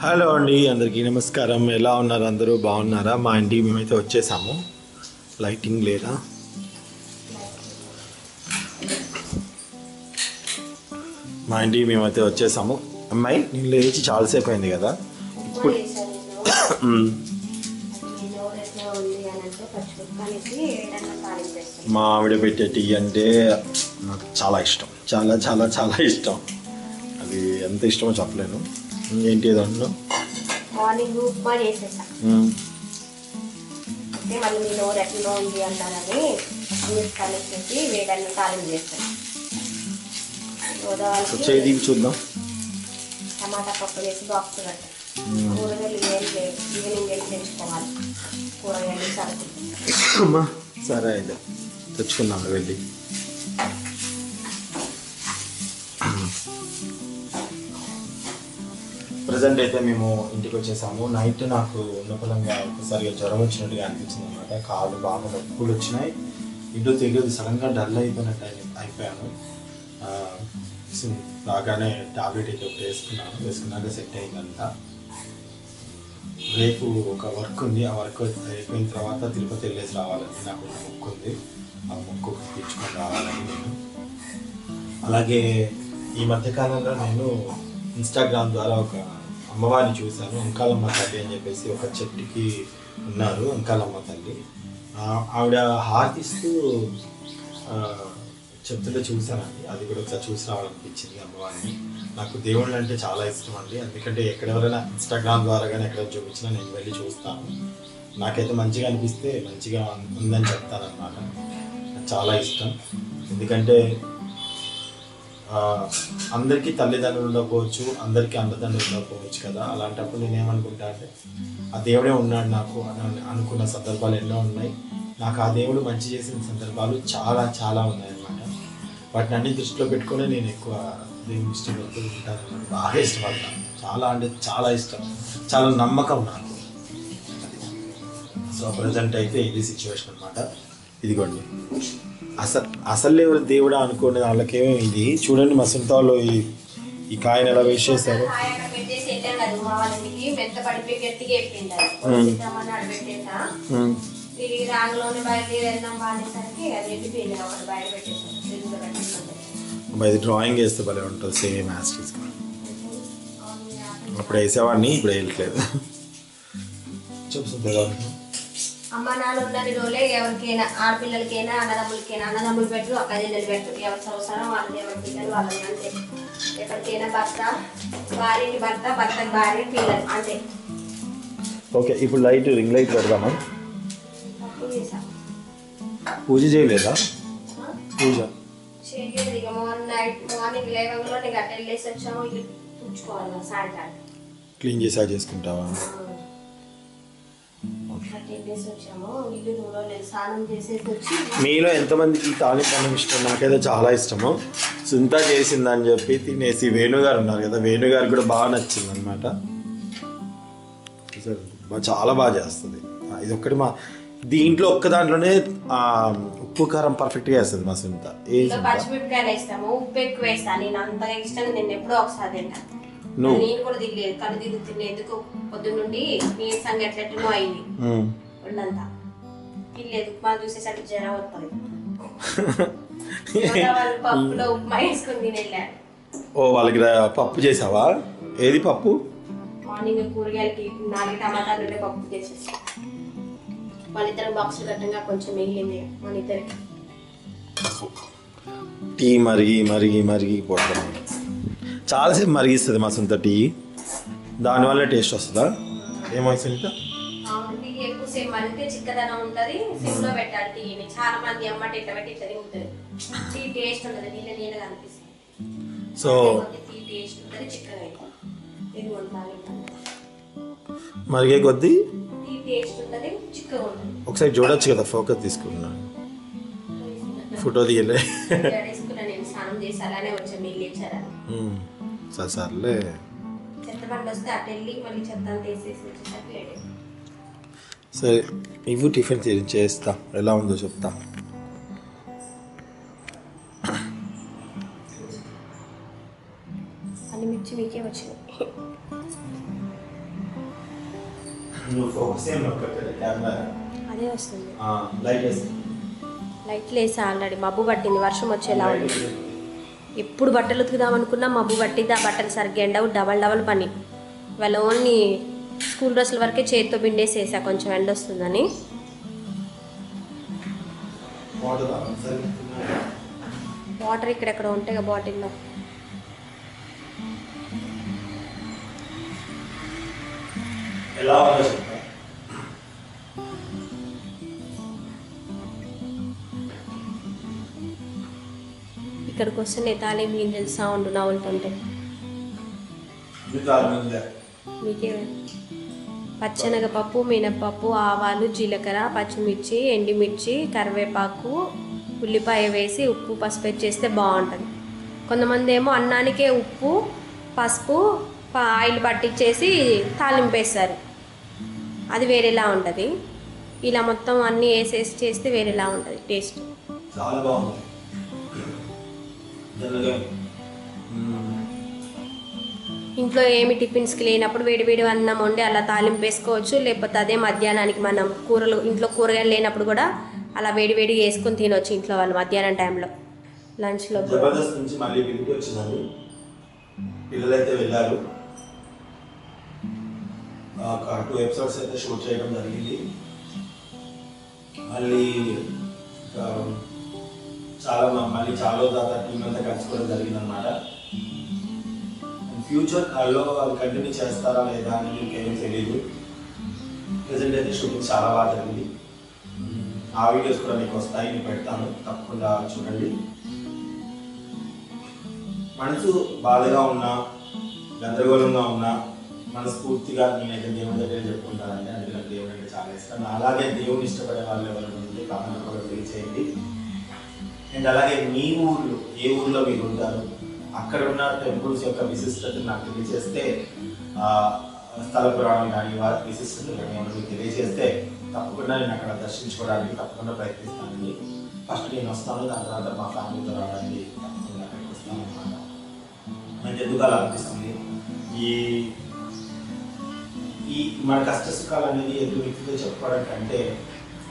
Hello అండి, అందరికీ నమస్కారం. ఎలా ఉన్నారు? అందరూ బాగున్నారా? మా ఇంటికి మేమైతే వచ్చేసాము. లైటింగ్ లేదా? మా ఇంటికి మేమైతే వచ్చేసాము. అమ్మాయి నేను లేచి చాలాసేపు అయింది కదా ఇప్పుడు. మా ఆవిడ పెట్టే టీ అంటే నాకు చాలా ఇష్టం, చాలా చాలా చాలా ఇష్టం. అది ఎంత ఇష్టమో చెప్పలేను. ఏంటి దాంట్లో మార్నింగ్ ఉప్మా చేసేసా. అంటే మళ్ళీ మీ నోరు ఎట్లా ఉంది అంటారని కలిసి వేడన్న తాలింపు చేస్తాను. చేది చూద్దాం. టమాటా పప్పు చేసి బాక్స్ కట్టాను. కూరగాయలు ఈవినింగ్ వెళ్ళి తెచ్చుకోవాలి. కూరగాయలు సరుకులు సరే అయితే తెచ్చుకుందాం వెళ్ళి. ప్రజెంట్ అయితే మేము ఇంటికి వచ్చేసాము. నైట్ నాకు ఉన్నపలంగా ఒకసారిగా జ్వరం వచ్చినట్టుగా అనిపించింది అనమాట. కాళ్ళు బాగా నొప్పులు వచ్చినాయి. ఇంట్లో తెలియదు, సడన్గా డల్ అయిపోయినట్టు అయిపోయాను. బాగానే టాబ్లెట్ అయితే ఒకటి వేసుకున్నాక సెట్ అయిందంతా. రేపు ఒక వర్క్ ఉంది. ఆ వర్క్ అయిపోయిన తర్వాత తిరుపతి వెళ్ళేసి రావాలని నాకు ఒక మొక్కు ఉంది. ఆ మొక్కు తెచ్చుకొని రావాలని నేను. అలాగే ఈ మధ్యకాలంలో నేను ఇన్స్టాగ్రామ్ ద్వారా ఒక అమ్మవారిని చూశాను. అంకాలమ్మ తల్లి అని చెప్పేసి ఒక చెట్టుకి ఉన్నారు అంకాలమ్మ తల్లి. ఆవిడ హారతిస్తూ చెప్తుంటే చూశానండి. అది కూడా ఒకసారి చూసి రావాలనిపించింది అమ్మవారిని. నాకు దేవుళ్ళు అంటే చాలా ఇష్టం అండి. ఎందుకంటే ఎక్కడెవరైనా ఇన్స్టాగ్రామ్ ద్వారా కానీ ఎక్కడ చూపించినా నేను వెళ్ళి చూస్తాను. నాకైతే మంచిగా అనిపిస్తే మంచిగా ఉందని చెప్తానన్నమాట. నాకు చాలా ఇష్టం. ఎందుకంటే అందరికీ తల్లిదండ్రులు ఉండకపోవచ్చు, అందరికీ అన్నదండ్రులు ఉండకపోవచ్చు కదా. అలాంటప్పుడు నేనేమనుకుంటా అంటే ఆ దేవుడే ఉన్నాడు నాకు అని అనుకున్న సందర్భాలు ఎన్నో ఉన్నాయి. నాకు ఆ దేవుడు మంచి చేసిన సందర్భాలు చాలా చాలా ఉన్నాయన్నమాట. వాటిని అన్ని దృష్టిలో పెట్టుకుని నేను ఎక్కువ దేవుని ఇష్టపడుతూ ఉంటాను. బాగా ఇష్టపడతాను. చాలా అంటే చాలా ఇష్టం, చాలా నమ్మకం నాకు. సో ప్రజెంట్ అయితే ఇది సిచ్యువేషన్ అనమాట. ఇదిగోండి, అసలు ఎవరు దేవుడా అనుకునే వాళ్ళకేమో ఇది చూడండి. మా సొంతలో ఈ కాయను ఎలా వేస్ట్ చేస్తారు. ఇది డ్రాయింగ్ వేస్తే భలే ఉంటుంది, సేమ్ యాస్టీస్. అప్పుడు వేసేవాడిని, ఇప్పుడు వేయట్లేదు. చూస్తుంది అమ్మ నాన్న ఉన్నది రోజులే ఎవరికైనా ఆడపిల్లలకైనా అన్నదమ్ములు పెట్టు, అక్క చెల్లెలు పెట్టు. ఎవరి సంవత్సరం వాళ్ళని, ఎవరి పిల్లలు వాళ్ళని, అంతే. ఎక్కడికైనా భర్త భార్యని భర్త, భర్తకి భార్య, పిల్లలు, అంతే. ఓకే, ఇప్పుడు లైట్ రింగ్ లైట్ పెడదామా? పూజ చేయలేదా? పూజ చేయలేదు. ఇక మార్నింగ్ లేవగానే నీకు అట్ట వెళ్ళేసి వచ్చాము. ఇల్లు తుడుచుకోవాలి. సాయంత్రం క్లీన్ చేసా చేసుకుంటావా? మీలో ఎంతమందికి తాలింపు అన్నం ఇష్టం? నాకైతే చాలా ఇష్టము. సుంత చేసిందని చెప్పి తినేసి వేణుగారు ఉన్నారు కదా, వేణుగారు కూడా బాగా నచ్చింది అనమాట. చాలా బాగా చేస్తుంది. ఇది ఒక్కటి దీంట్లో ఒక్క దాంట్లోనే ఉప్పు కారం పర్ఫెక్ట్గా వేస్తుంది మా సుంత. పచ్చిమిరపకాయలు వేస్తాము, ఉప్పు ఎక్కువ వేస్తాను. నేను అంతగా ఇష్టంగా నేను ఎప్పుడో ఒకసారి తింటాను. నేను కూడా తినలేదు, కళ్ళు తిరిగి తినేందుకు పొద్దున్న నుండి నీరు సంగతి ఎట్లెట్టునో అయింది. ఒళ్ళంతా తినలేదు. ఉప్మా చూసేసరికి జ్వరం వస్తుంది. పప్పులో ఉప్మా వేసుకుని తినేళ్ళారు. ఓ, వాళ్ళకి పప్పు చేసావా? ఏది పప్పు? మార్నింగ్ కూరగాయలకి 4 టమాటాలు ఉండే పప్పు చేసేసి వాళ్ళిద్దరు బాక్సులు కట్టంగా కొంచెం మిగిలింది. మన ఇద్దరికి టీ మరిగిపోతుంది. చాలాసేపు మరిగిస్తుంది మా సొంత టీ. దానివల్ల టేస్ట్ వస్తుందా? ఏమో సునీత, ఎక్కువసేపు మరిగితే చిక్కదనం ఉంటుంది. సిమ్లో పెట్టాలి టీని. చాలా మంది అమ్మటి ఇట్లా పెట్టి ఇట్లా తింటుంది. టీ టేస్ట్ ఉంటుంది, నీళ్ళగా అనిపిస్తుంది. సో టీ టేస్ట్ ఉంటుంది, చిక్కగా మరిగే కొద్దీ టీ టేస్ట్ ఉంటుంది, చిక్కగా ఉంటుంది. ఒకసారి చూడొచ్చు కదా, ఫోకస్ తీసుకున్నాను. ఫోటో తీయలే. నేను స్నానం చేసి అలానే వచ్చాను. నీళ్ళు ఇచ్చారా? సర్లే. చెత్త బండి వస్తే అటు వెళ్ళి మళ్ళీ చెత్త తీసేసి వచ్చేసరికి లేట్. సరే, ఇవి టిఫిన్ చేస్తా. ఎలా ఉందో చెప్తా. అన్ని మిర్చి మీకే వచ్చినాయి. నువ్వు ఫోకస్ ఏం నొక్కట్లేదు కెమెరా. అదే వస్తుంది. లైట్ వేసి లైట్లు వేసి ఆల్రెడీ మబ్బు పట్టింది, వర్షం వచ్చేలా ఉంది. ఎప్పుడు బట్టలు ఉతుకుదాం అనుకున్నా మబ్బు పట్టింది, ఆ బట్టలు సరిగ్గా ఎండవు, డబల్ పని. వాళ్ళ ఓన్లీ స్కూల్ డ్రెస్సుల వరకే చేతితో పిండేసి వేసా కొంచెం ఎండ వస్తుందని. వాటర్ ఇక్కడెక్కడ ఉంటాయి కదా బాటిల్లో. ఎలా ఇక్కడికి వస్తే తాలింపు గింజలు సౌండ్ నవ్వులుతుంటే మీకే పచ్చెనగపప్పు, మినపప్పు, ఆవాలు, జీలకర్ర, పచ్చిమిర్చి, ఎండుమిర్చి, కరివేపాకు, ఉల్లిపాయ వేసి ఉప్పు పసుపు చేస్తే బాగుంటుంది. కొంతమంది ఏమో అన్నానికే ఉప్పు పసుపు ఆయిల్ పట్టించేసి తాలింపు వేస్తారు, అది వేరేలా ఉంటుంది. ఇలా మొత్తం అన్నీ వేసేసి చేస్తే వేరేలా ఉంటుంది టేస్ట్. చాలా బాగుంది. ఇంట్లో ఏమి టిఫిన్స్కి లేనప్పుడు వేడి అన్నం వండి అలా తాలింపు వేసుకోవచ్చు. లేకపోతే అదే మధ్యాహ్నానికి మనం ఇంట్లో కూరగాయలు లేనప్పుడు కూడా అలా వేడి వేసుకొని తినవచ్చు ఇంట్లో వాళ్ళు మధ్యాహ్నం టైంలో లంచ్లో. జబర్దస్త్ నుంచి మళ్ళీ పిలిపి వచ్చిందండి, పిల్లలైతే వెళ్ళారు. ఒక 2 ఎపిసోడ్స్ అయితే షూట్ చేయడం జరిగింది. మళ్ళీ చాలా దాకా టీం అంతా కలుసుకోవడం జరిగింది అనమాట. ఫ్యూచర్ కాల్లో వాళ్ళు కంటిన్యూ చేస్తారా లేదా అని మీకు ఏమీ తెలియదు. ప్రజెంట్ అయితే షూటింగ్ చాలా బాగా జరిగింది. ఆ వీడియోస్ కూడా మీకు వస్తాయి, నేను పెడతాను, తప్పకుండా చూడండి. మనసు బాధగా ఉన్నా గందరగోళంగా ఉన్నా మనస్ఫూర్తిగా నేనైతే దేవుని దగ్గర చెప్పుకుంటానండి. అందుకే నాకు దేవుడు అంటే చాలా ఇష్టం. అలాగే దేవుని ఇష్టపడే వాళ్ళు ఎవరు ఉంటే కామెంట్ కూడా తెలియచేయండి. అండ్ అలాగే మీ ఊర్లో ఏ ఊర్లో మీరు ఉంటారు, అక్కడ ఉన్న టెంపుల్స్ యొక్క విశిష్టతను నాకు తెలియజేస్తే, స్థల పురాణం కానీ వాటి విశిష్టతలు కానీ మీకు తెలియజేస్తే తప్పకుండా నేను అక్కడ దర్శించుకోవడానికి తప్పకుండా ప్రయత్నిస్తానండి. ఫస్ట్ నేను వస్తాను, దాని తర్వాత మా ఫ్యామిలీతో రావడానికి తప్పకుండా అక్కడికి వస్తాను అన్నమాట. నాకు ఎందుకు అలా అనిపిస్తుంది, ఈ మన కష్ట సుఖాలు అనేది ఎదురు వ్యక్తితో చెప్పుకోవడం కంటే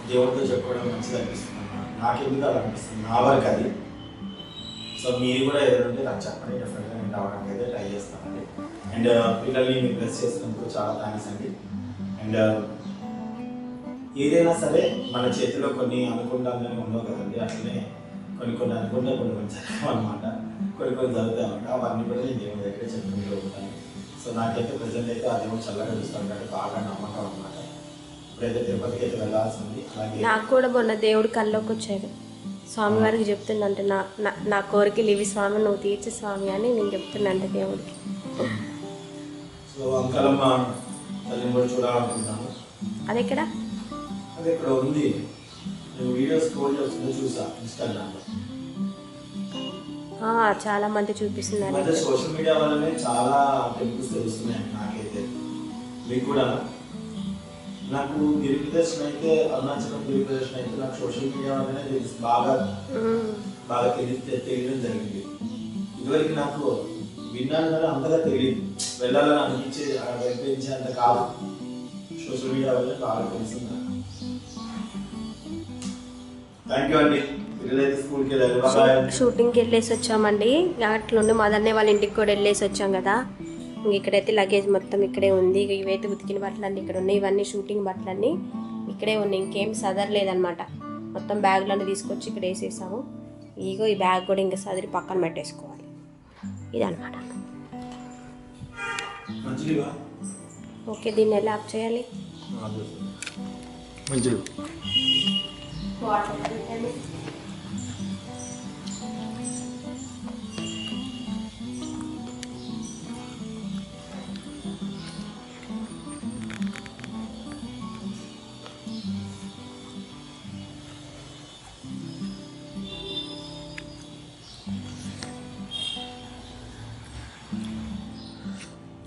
దేవుడితో చెప్పుకోవడం మంచిది అనిపిస్తుంది అన్నమాట. నాకెందుకు అలా అనిపిస్తుంది, నా వరకు అది. సో మీరు కూడా ఏదంటే నాకు చెప్పండి, డెఫినెట్గా నేను రావడానికి అయితే ట్రై చేస్తానండి. అండ్ పిల్లల్ని మీరు ప్రెస్ చేసినందుకు చాలా థ్యాంక్స్ అండి. అండ్ ఏదైనా సరే మన చేతిలో కొన్ని అనుకుంటానే ఉండవు కదండి, అట్లనే కొన్ని అనుకుంటా కొన్ని జరగవు అనమాట, కొన్ని జరుగుతాయి అనమాట. అవన్నీ కూడా నేను దేవుడి దగ్గర చెప్పుకుంటూ ఉంటాను. సో నాకైతే ప్రజెంట్ అయితే ఆ దేవుడు చల్లగా చూస్తాను కాబట్టి బాగా నమ్మకం అనమాట. ఇప్పుడైతే తిరుపతికి అయితే వెళ్ళాల్సింది. అలాగే నాకు కూడా మొన్న దేవుడు కల్లోకి వచ్చాడు, స్వామివారికి చెప్తుందంటే నా కోరికలు ఇవి స్వామి, నువ్వు తీర్చు స్వామి అని నేను చెప్తున్నాంటే దేవుడికి. సో అంకలమ్మ తల్లిని కూడా చూడాలనుకుంటున్నాను. అది ఎక్కడ? అది ఇక్కడ ఉంది, నేను వీడియోస్ స్క్రోల్ చేస్తుంటే చూసా ఇన్స్టాగ్రామ్లో. చాలా మంది చూపిస్తున్నారు. అంటే సోషల్ మీడియా వల్లనే చాలా టెంపుల్స్ తెలుస్తున్నాయి నాకైతే. మీకు కూడా నాకు గిరిప్రదర్శన అయితే, అరుణాచలం గిరిప్రదర్శన అయితే నాకు సోషల్ మీడియా వల్లనే తెలుసు, బాగా తెలియడం జరిగింది. ఇదివరకు నాకు విన్నాను కానీ అంతగా తెలియదు, వెళ్ళాలని అనిపించే అంత కాదు. సోషల్ మీడియా వల్ల బాగా తెలిసింది. థ్యాంక్ యూ అండి. షూటింగ్కి వెళ్ళేసి వచ్చామండి. అట్లుండి మదర్నే వాళ్ళ ఇంటికి కూడా వెళ్ళేసి వచ్చాం కదా. ఇక్కడైతే లగేజ్ మొత్తం ఇక్కడే ఉంది. ఇవైతే ఉతికిన బట్టలన్నీ ఇక్కడ ఉన్నాయి, ఇవన్నీ షూటింగ్ బట్టలన్నీ ఇక్కడే ఉన్నాయి, ఇంకేం సదరలేదనమాట. మొత్తం బ్యాగ్లన్నీ తీసుకొచ్చి ఇక్కడ వేసేసాము. ఇగో ఈ బ్యాగ్ కూడా ఇంకా సదిరి పక్కన పెట్టేసుకోవాలి, ఇదనమాట. ఓకే, దీన్ని ఎలా ఆఫ్ చేయాలి?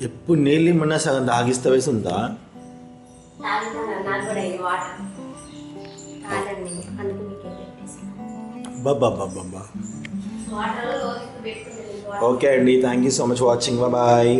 ఎప్పుడు నీళ్ళు ఇమ్మన్నా సగం తాగిస్తా వేసి ఉందా? బాబా. ఓకే అండి, thank you so much watching. Bye.